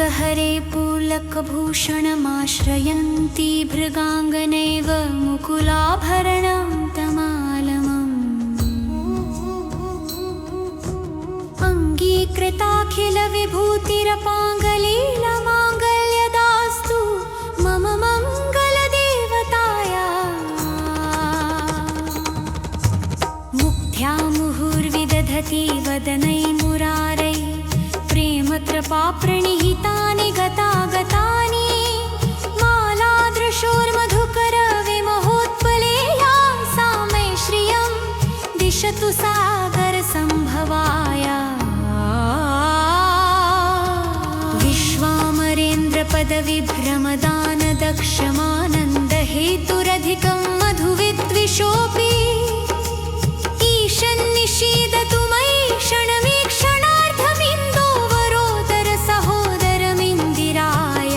गहरे पुलकभूषणमाश्रयन्ती भृगाङ्गनैव मुकुलाभरणं तमालमम् अङ्गीकृताखिलविभूतिरपाङ्गलीलमाङ्गल्यदास्तु मम मङ्गलदेवताया मुग्ध्या मुहुर्विदधति वदनैर्मुरारै प्रेमकृपाप्रणिहितानि गतागतानि मालादृशोर्मधुकरविमहोत्पलेया सा मे श्रियं दिशतु सागरसम्भवाया विश्वामरेन्द्रपदविभ्रमदानदक्षमानन्दहेतुरधिकं मधुविद्विषोऽपि ईशन्निषीदतु मयि क्षणमीक्षणार्धमिन्दोवरोदरसहोदरमिन्दिराय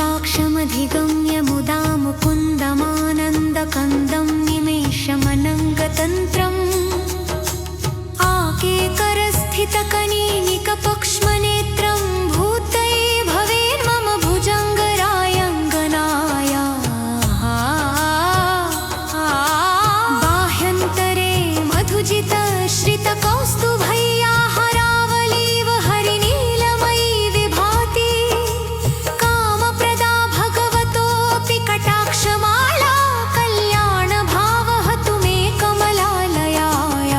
आमीलिताक्षमधिगम्य मुदा मुकुन्दमानन्दकन्दं निमेषमनङ्गतन्त्रम् आकेकरस्थितकनीनिकपक्ष्मनेत्रं भूतये भवेन्मम भुजङ्गरायङ्गनाय बाह्यन्तरे मधुजितश्रितकौस्तुभय्या हरावलीव हरिनीलमयी विभाति कामप्रदा भगवतोऽपि कटाक्षमाला कल्याणभावहतु मे कमलालयाय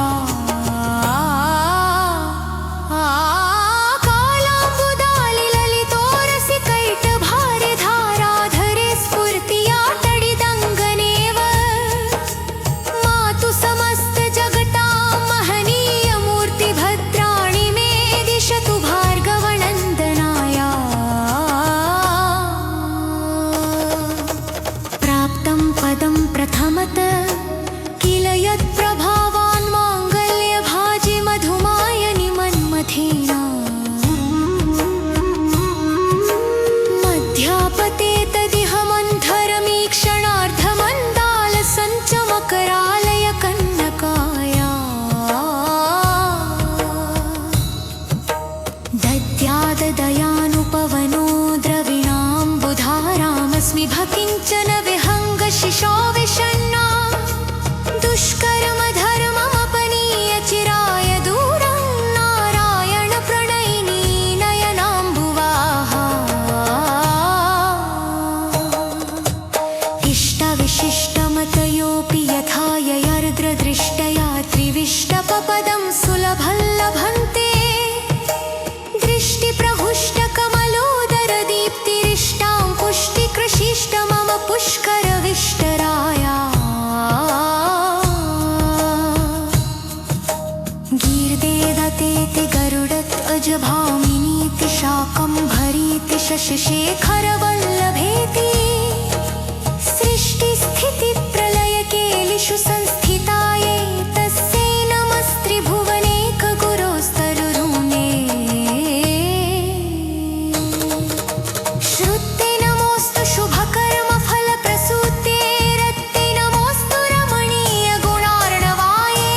कालाम्बुदालिललितोरसिकैटभारिधाराधरे स्फूर्तिया तडिदङ्गनेव मातु समस्तजगतां महनीयमूर्तिभद्राणि मे दिशतु भार्गवनन्दनाय प्राप्तं पदं प्रथमत किल यत्प्रभावान् माङ्गल्यभाजि मधुमायनि मन्मथेन मध्यापतेतदिह मन्थरमीक्षणार्धमन्दालसञ्चमकरालय कन्नकाया दद्याददयानुपवनो द्रविणाम्बुधारामस्मि भकिञ्चन विहङ्गशिशो विषण्णा दुष्कर्मधर्ममपनीय चिराय दूरं नारायणप्रणयिनी नयनाम्बुवाहा इष्टविशिष्टमतयोऽपि यथा ययर्द्रदृष्टया त्रिविष्टपपदं सुलभं लभन्ते दृष्टिप्रहुष्टकमलोदरदीप्तिरिष्टां पुष्टिकृशिष्ट मम पुष्करविष्टराय गीर्देदतेति गरुडध्वजभामिनीति शाकम्भरीति शशिशेखरवल्लभेति सृष्टिस्थितिप्रलयकेलिषु संस्थितायै तस्यै नमस्त्रिभुवनेकगुरोस्तरुरुणे श्रुते नमोऽस्तु शुभकर्मफलप्रसूते रत्ते नमोऽस्तु रमणीयगुणार्णवाये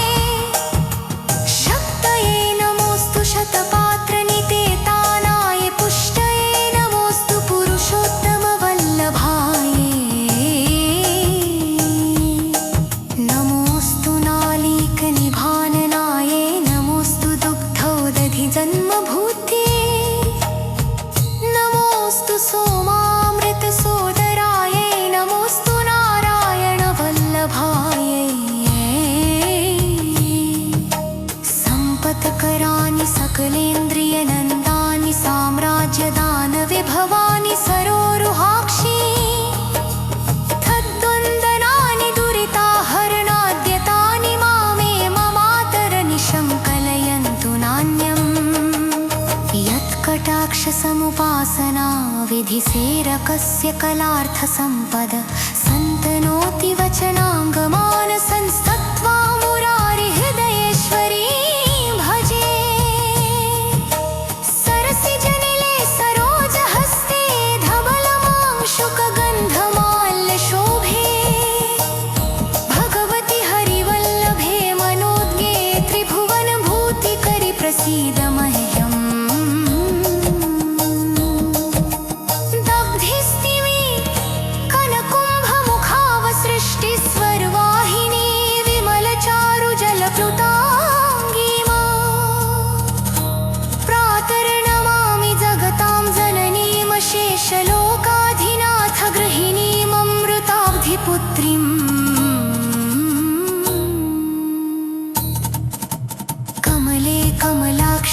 शक्तये नमोऽस्तु शतपात्रनिकेतानाय पुष्टये नमोऽस्तु पुरुषोत्तमवल्लभाय नमोऽस्तु नालीकनिभाननाय नमोऽस्तु दुग्धोदधिजन्मभूते नमोऽस्तु सोमामृतसोदराय नमोऽस्तु नारायणवल्लभाय सम्पत्कराणि सकलेन्द्रियनन्दानि साम्राज्यदानविभवानि सरोरुहाक्षी तद्वन्दनानि दुरिताहरणाद्यतानि मामे ममातरनिशं कलयन्तु नान्यम् यत्कटाक्षसमुपासना विधिसेरकस्य कलार्थसम्पद सन्तनोति वचनाङ्गमानसंस्तत्त्वा मुरारिहृदयेश्वरी भजे सरसिजनिले सरोजहस्ते धवलमांशुकगन्धमाल्यशोभे भगवति हरिवल्लभे मनोज्ञे त्रिभुवनभूते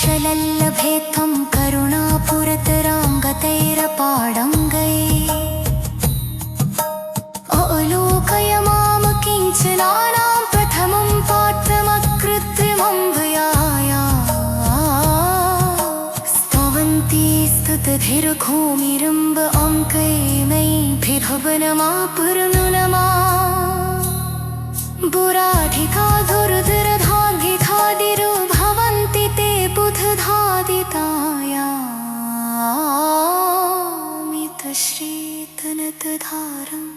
कटाक्षलल्लभे त्वं करुणापुरतराङ्गतैरपाडङ्गैः अलोकय मां किञ्चनानां प्रथमं पात्रमकृत्रिमं भयाया स्तवन्ती स्तुतिभिर्घोमिरम्ब अङ्कैमैभिर्भुवनमापुरनुनमा बुराधिका दुर्धरभाग्यधादिरो भवन्ति ते बुधधादितायामितश्रीतनतधारम्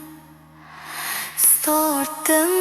स्तोत्रम्